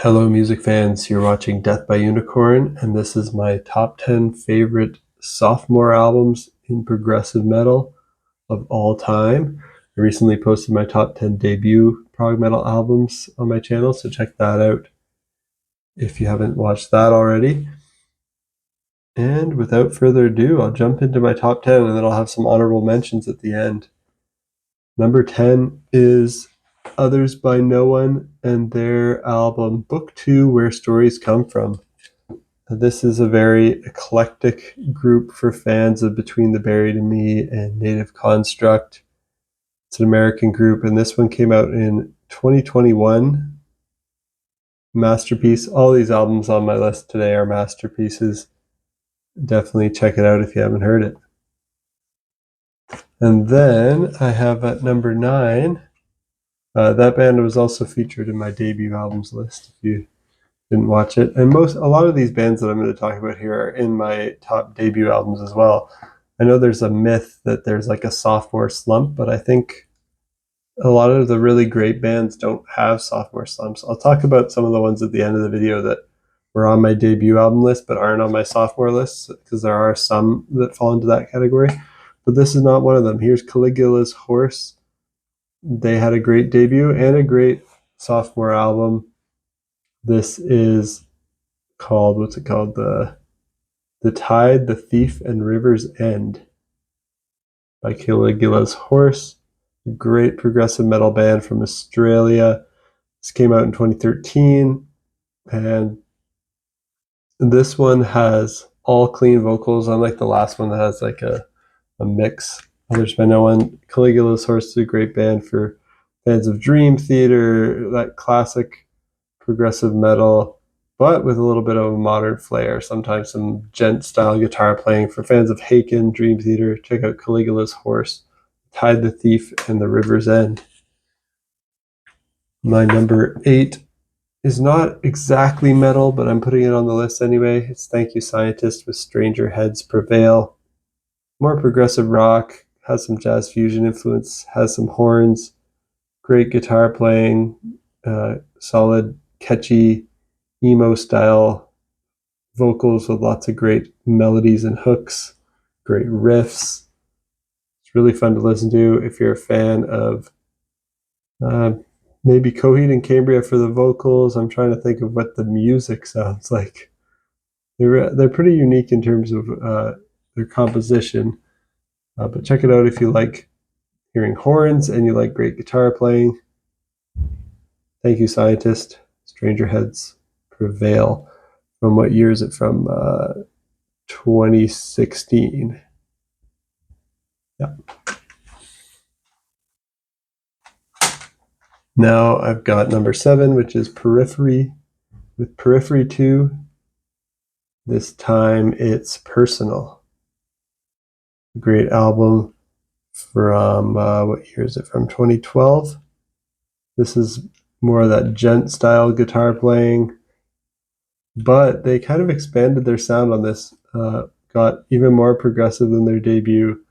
Hello music fans, you're watching Death by Unicorn, and this is my top 10 favorite sophomore albums in progressive metal of all time. I recently posted my top 10 debut prog metal albums on my channel, so check that out if you haven't watched that already. And without further ado, I'll jump into my top 10 and then I'll have some honorable mentions at the end. Number 10 is Others by No One and their album Book 2, Where Stories Come From. This is a very eclectic group for fans of Between the Buried and Me and Native Construct. It's an American group, and this one came out in 2021. Masterpiece. All these albums on my list today are masterpieces. Definitely check it out if you haven't heard it. And then I have at number 9, that band was also featured in my debut albums list if you didn't watch it. And a lot of these bands that I'm going to talk about here are in my top debut albums as well. I know there's a myth that there's like a sophomore slump, but I think a lot of the really great bands don't have sophomore slumps. I'll talk about some of the ones at the end of the video that were on my debut album list but aren't on my sophomore list, because there are some that fall into that category. But this is not one of them. Here's Caligula's Horse. They had a great debut and a great sophomore album. This is called, what's it called? The Tide, the Thief, and River's End by Caligula's Horse. A great progressive metal band from Australia. This came out in 2013, and this one has all clean vocals, unlike the last one that has like a mix. Others by No One. Caligula's Horse is a great band for fans of Dream Theater, that classic progressive metal, but with a little bit of a modern flair, sometimes some gent-style guitar playing. For fans of Haken, Dream Theater, check out Caligula's Horse, Tide the Thief, and The River's End. My number 8 is not exactly metal, but I'm putting it on the list anyway. It's Thank You Scientist with Stranger Heads Prevail. More progressive rock, has some jazz fusion influence, has some horns, great guitar playing, solid, catchy, emo-style vocals with lots of great melodies and hooks, great riffs. It's really fun to listen to if you're a fan of maybe Coheed and Cambria for the vocals. I'm trying to think of what the music sounds like. They're pretty unique in terms of their composition, but check it out if you like hearing horns and you like great guitar playing. Thank You Scientist, Stranger Heads Prevail. From what year is it from? 2016. Yeah. Now I've got number 7, which is Periphery with Periphery 2. This time it's Personal. Great album from, what year is it from? 2012. This is more of that gent style guitar playing, but they kind of expanded their sound on this, got even more progressive than their debut.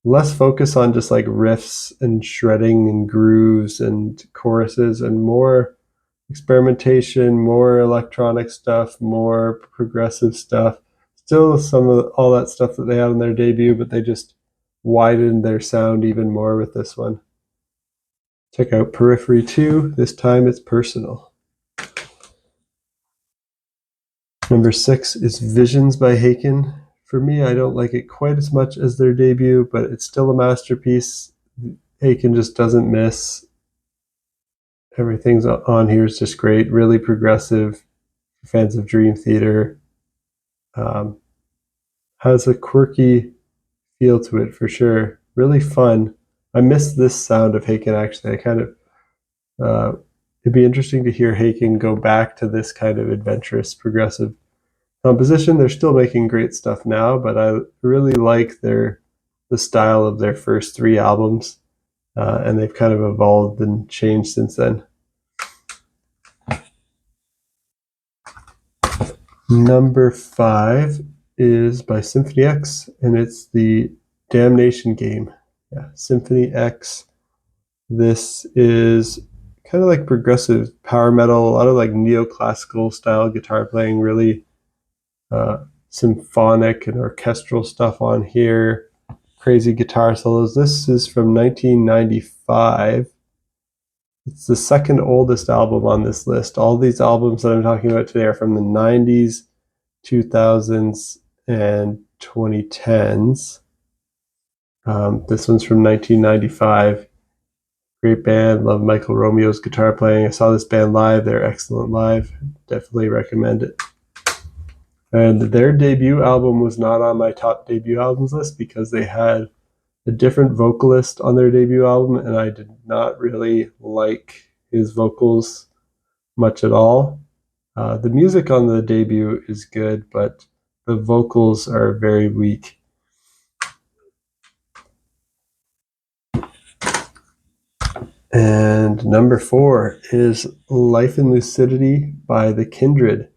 Less focus on just like riffs and shredding and grooves and choruses, and more experimentation, more electronic stuff, more progressive stuff. Still some of all that stuff that they had on their debut, but they just widened their sound even more with this one. Check out Periphery 2. This time it's Personal. Number 6 is Visions by Haken. For me, I don't like it quite as much as their debut, but it's still a masterpiece. Haken just doesn't miss. Everything's on here is just great, really progressive. Fans of Dream Theater. Has a quirky feel to it for sure. Really fun. I miss this sound of Haken actually. I kind of, it'd be interesting to hear Haken go back to this kind of adventurous, progressive composition. They're still making great stuff now, but I really like the style of their first 3 albums, and they've kind of evolved and changed since then. Number 5 is by Symphony X, and it's the Damnation Game. Yeah, Symphony X. This is kind of like progressive power metal, a lot of like neoclassical style guitar playing, really symphonic and orchestral stuff on here. Crazy guitar solos. This is from 1995. It's the second oldest album on this list. All these albums that I'm talking about today are from the 90s, 2000s, and 2010s. This one's from 1995. Great band. Love Michael Romeo's guitar playing. I saw this band live. They're excellent live. Definitely recommend it. And their debut album was not on my top debut albums list because they had a different vocalist on their debut album, and I did not really like his vocals much at all. The music on the debut is good, but the vocals are very weak. And number 4 is Life in Lucidity by The Kindred.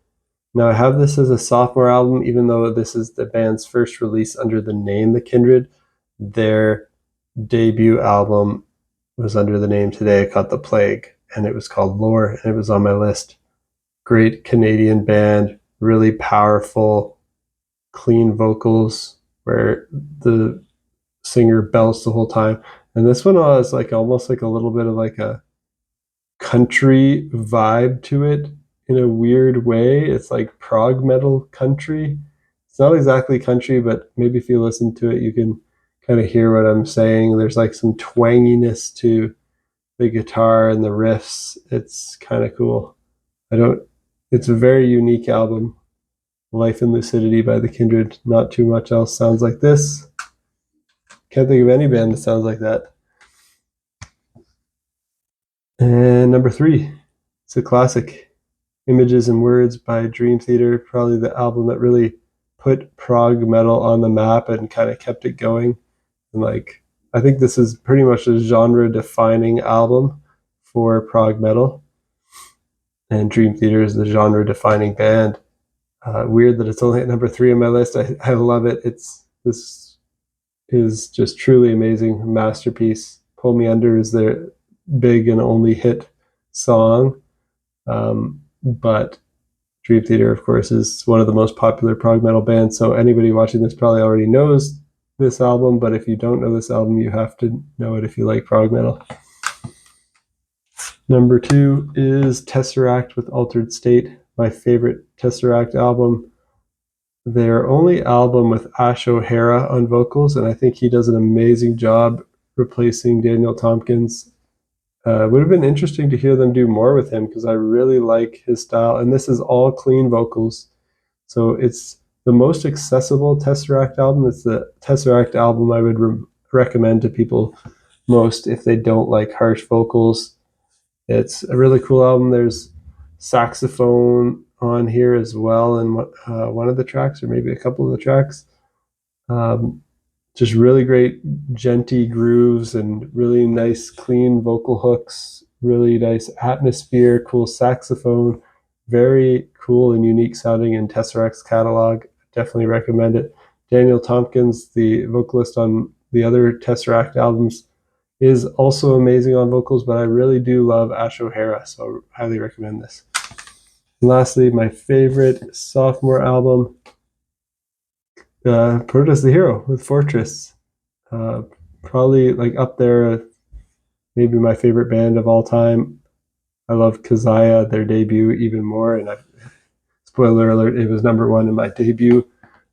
Now, I have this as a sophomore album, even though this is the band's first release under the name The Kindred. Their debut album was under the name Today I Caught the Plague, and it was called Lore, and it was on my list. Great Canadian band, really powerful, clean vocals where the singer belts the whole time. And this one has like almost like a little bit of like a country vibe to it in a weird way. It's like prog metal country. It's not exactly country, but maybe if you listen to it, you can kind of hear what I'm saying. There's like some twanginess to the guitar and the riffs. It's kind of cool. It's a very unique album. Life in Lucidity by The Kindred. Not too much else sounds like this. Can't think of any band that sounds like that. And number 3, it's a classic. Images and Words by Dream Theater, probably the album that really put prog metal on the map and kind of kept it going. And like, I think this is pretty much a genre-defining album for prog metal. And Dream Theater is the genre-defining band. Weird that it's only at number 3 on my list. I love it. This is just truly amazing, masterpiece. Pull Me Under is their big and only hit song. But Dream Theater, of course, is one of the most popular prog metal bands, so anybody watching this probably already knows this album, but if you don't know this album, you have to know it if you like prog metal. Number 2 is Tesseract with Altered State, my favorite Tesseract album. Their only album with Ash O'Hara on vocals, and I think he does an amazing job replacing Daniel Tompkins. Would have been interesting to hear them do more with him because I really like his style, and this is all clean vocals. So it's the most accessible Tesseract album. It's the Tesseract album I would recommend to people most if they don't like harsh vocals. It's a really cool album. There's saxophone on here as well in one of the tracks, or maybe a couple of the tracks. Just really great genty grooves and really nice clean vocal hooks, really nice atmosphere, cool saxophone, very cool and unique sounding in Tesseract's catalog. Definitely recommend it. Daniel Tompkins, the vocalist on the other Tesseract albums, is also amazing on vocals, but I really do love Ash O'Hara, so I highly recommend this. And lastly, my favorite sophomore album, Protest the Hero with Fortress. Probably like up there, maybe my favorite band of all time. I love Kazaya, their debut, even more. And spoiler alert, it was number 1 in my debut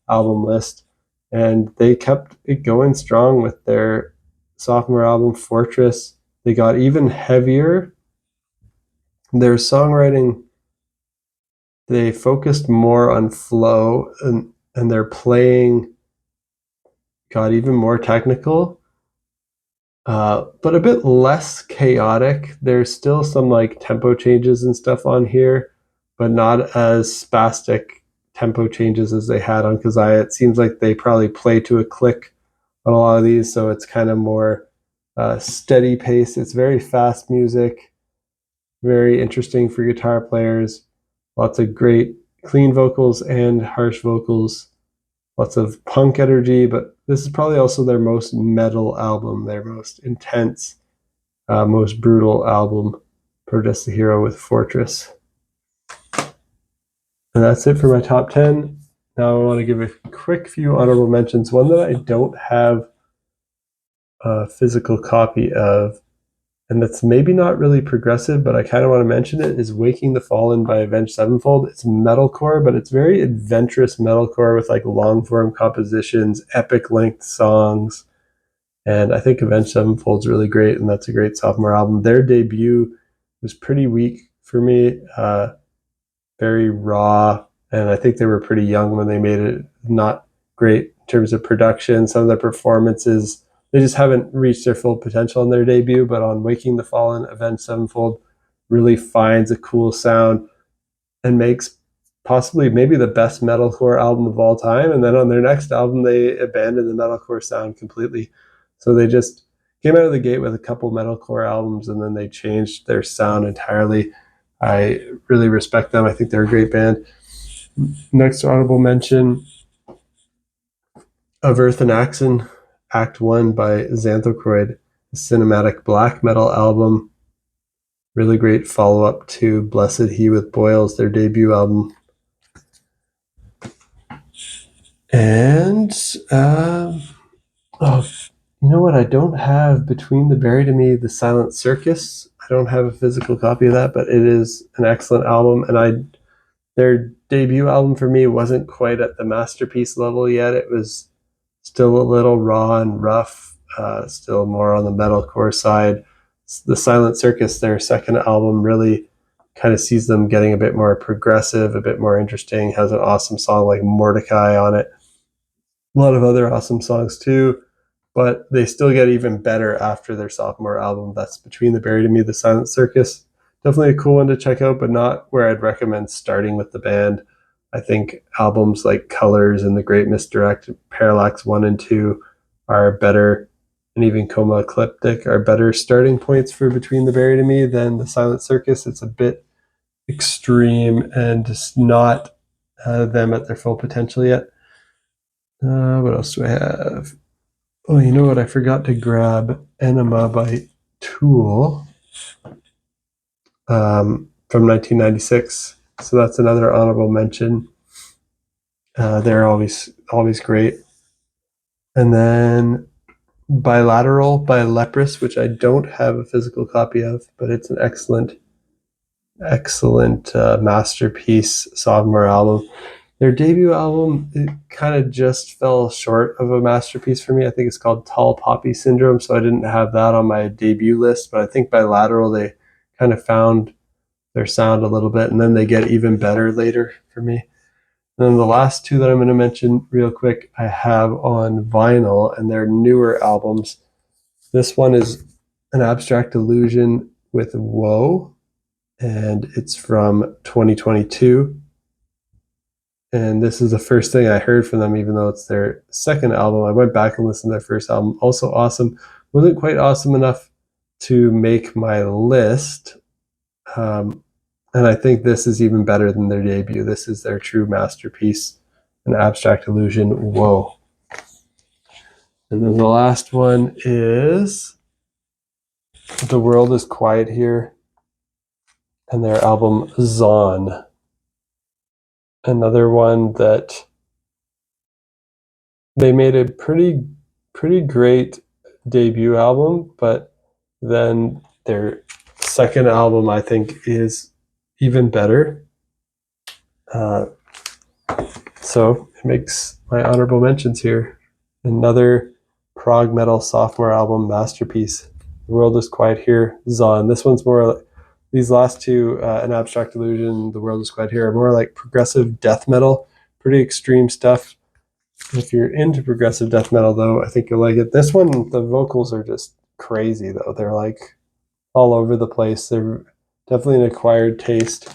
album list. And they kept it going strong with their sophomore album, Fortress. They got even heavier. Their songwriting, they focused more on flow, and their playing got even more technical, but a bit less chaotic. There's still some like tempo changes and stuff on here, but not as spastic tempo changes as they had on Kazaya. It seems like they probably play to a click on a lot of these, so it's kind of more steady pace. It's very fast music, very interesting for guitar players. Lots of great clean vocals and harsh vocals. Lots of punk energy, but this is probably also their most metal album, their most intense, most brutal album. Protest the Hero with Fortress. And that's it for my top 10. Now I want to give a quick few honorable mentions. One that I don't have a physical copy of, and that's maybe not really progressive, but I kind of want to mention it, is Waking the Fallen by Avenged Sevenfold. It's metalcore, but it's very adventurous metalcore with like long form compositions, epic length songs. And I think Avenged Sevenfold's really great, and that's a great sophomore album. Their debut was pretty weak for me, very raw, and I think they were pretty young when they made it. Not great in terms of production. Some of their performances, they just haven't reached their full potential in their debut, but on Waking the Fallen, Avenged Sevenfold really finds a cool sound and makes possibly maybe the best metalcore album of all time. And then on their next album, they abandoned the metalcore sound completely. So they just came out of the gate with a couple metalcore albums, and then they changed their sound entirely. I really respect them. I think they're a great band. Next honorable mention, Of Earth and Axon, Act 1 by Xanthocroid, a cinematic black metal album. Really great follow-up to Blessed He with Boils, their debut album. And, you know what? I don't have Between the Buried and Me, The Silent Circus. I don't have a physical copy of that, but it is an excellent album. And their debut album for me wasn't quite at the masterpiece level yet. It was still a little raw and rough, still more on the metalcore side. The Silent Circus, their second album, really kind of sees them getting a bit more progressive, a bit more interesting, has an awesome song like Mordecai on it. A lot of other awesome songs too, but they still get even better after their sophomore album. That's Between the Buried and Me, The Silent Circus. Definitely a cool one to check out, but not where I'd recommend starting with the band. I think albums like Colors and The Great Misdirect, Parallax 1 and 2 are better, and even Coma Ecliptic are better starting points for Between the Buried and Me than The Silent Circus. It's a bit extreme and just not them at their full potential yet. What else do I have? Oh, you know what? I forgot to grab Enema by Tool from 1996. So that's another honorable mention. They're always great. And then Bilateral by Leprous, which I don't have a physical copy of, but it's an excellent masterpiece sophomore album. Their debut album, it kind of just fell short of a masterpiece for me. I think it's called Tall Poppy Syndrome, so I didn't have that on my debut list, but I think Bilateral, they kind of found their sound a little bit, and then they get even better later for me. And then the last two that I'm going to mention real quick, I have on vinyl, and they're newer albums. This one is An Abstract Illusion with Woe, and it's from 2022. And this is the first thing I heard from them, even though it's their second album. I went back and listened to their first album. Also awesome. Wasn't quite awesome enough to make my list. And I think this is even better than their debut. This is their true masterpiece, An Abstract Illusion. Whoa. And then the last one is The World is Quiet Here, and their album Zon. Another one that they made a pretty great debut album, but then their second album, I think, is even better. So it makes my honorable mentions here. Another prog metal sophomore album masterpiece, The World is Quiet Here, Zon. This one's more, these last two, An Abstract Illusion, The World is Quiet Here, are more like progressive death metal, pretty extreme stuff. If you're into progressive death metal, though, I think you'll like it. This one, the vocals are just crazy, though. They're like all over the place. They're definitely an acquired taste.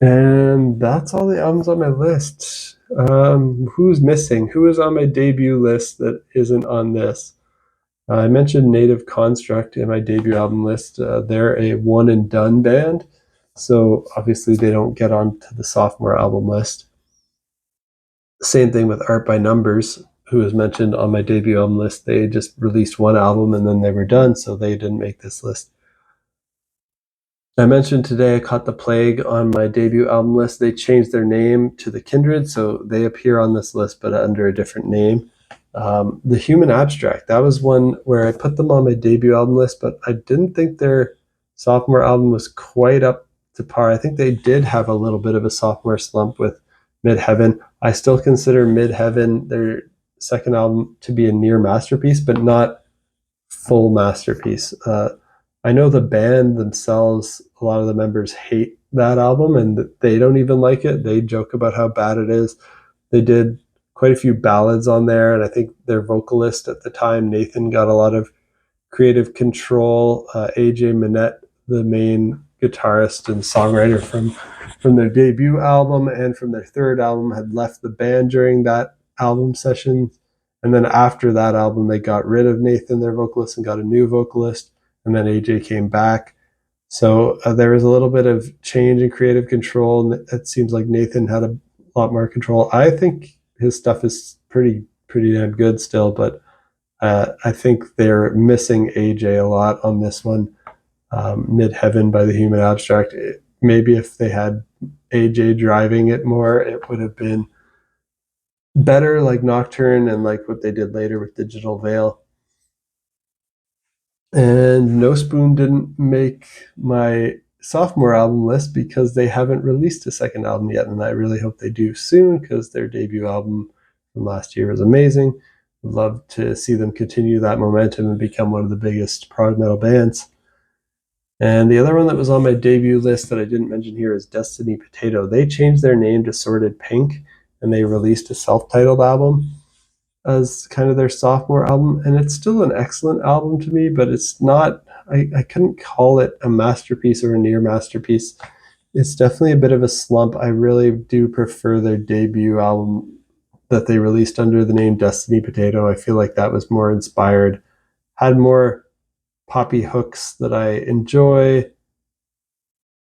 And that's all the albums on my list. Who's missing? Who is on my debut list that isn't on this? I mentioned Native Construct in my debut album list. They're a one and done band, so obviously they don't get onto the sophomore album list. Same thing with Art by Numbers, who was mentioned on my debut album list, they just released one album and then they were done, so they didn't make this list. I mentioned today I Caught the Plague on my debut album list. They changed their name to The Kindred, so they appear on this list but under a different name. The Human Abstract, that was one where I put them on my debut album list, but I didn't think their sophomore album was quite up to par. I think they did have a little bit of a sophomore slump with Midheaven. I still consider Midheaven, their second album, to be a near masterpiece, but not full masterpiece. I know the band themselves, a lot of the members hate that album and they don't even like it. They joke about how bad it is. They did quite a few ballads on there, and I think their vocalist at the time, Nathan, got a lot of creative control. AJ Minette, the main guitarist and songwriter from their debut album and from their third album, had left the band during that album session. And then after that album, they got rid of Nathan, their vocalist, and got a new vocalist. And then AJ came back. So there was a little bit of change in creative control, and it seems like Nathan had a lot more control. I think his stuff is pretty damn good still, but I think they're missing AJ a lot on this one. Midheaven by the Human Abstract. Maybe if they had AJ driving it more, it would have been better, like Nocturne and like what they did later with Digital Veil. And No Spoon didn't make my sophomore album list because they haven't released a second album yet, and I really hope they do soon because their debut album from last year was amazing. Would love to see them continue that momentum and become one of the biggest prog metal bands. And the other one that was on my debut list that I didn't mention here is Destiny Potato. They changed their name to Sorted Pink, and they released a self-titled album as kind of their sophomore album, and it's still an excellent album to me, but it's not, I couldn't call it a masterpiece or a near masterpiece. It's definitely a bit of a slump. I really do prefer their debut album that they released under the name Destiny Potato. I feel like that was more inspired, had more poppy hooks that I enjoy,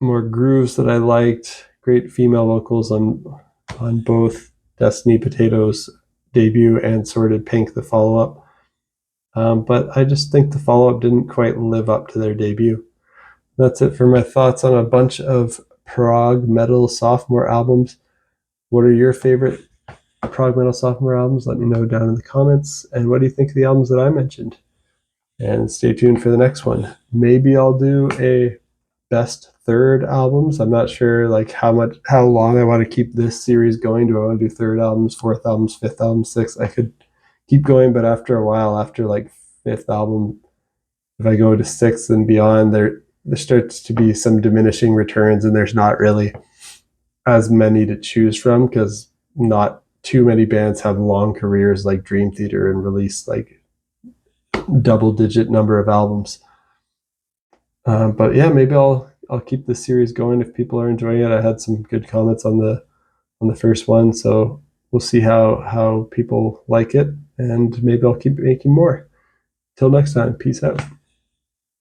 more grooves that I liked, great female vocals on both Destiny Potato's debut and Sorted Pink, the follow-up. But I just think the follow-up didn't quite live up to their debut. That's it for my thoughts on a bunch of prog metal sophomore albums. What are your favorite prog metal sophomore albums? Let me know down in the comments. And what do you think of the albums that I mentioned? And stay tuned for the next one. Maybe I'll do a best third albums. I'm not sure like how long I want to keep this series going. Do I want to do third albums, fourth albums, fifth albums, sixth? I could keep going, but after a while, after like fifth album, if I go to sixth and beyond, there starts to be some diminishing returns, and there's not really as many to choose from because not too many bands have long careers like Dream Theater and release like double-digit number of albums. But yeah, maybe I'll keep this series going if people are enjoying it. I had some good comments on the first one, so we'll see how people like it, and maybe I'll keep making more. Till next time, peace out.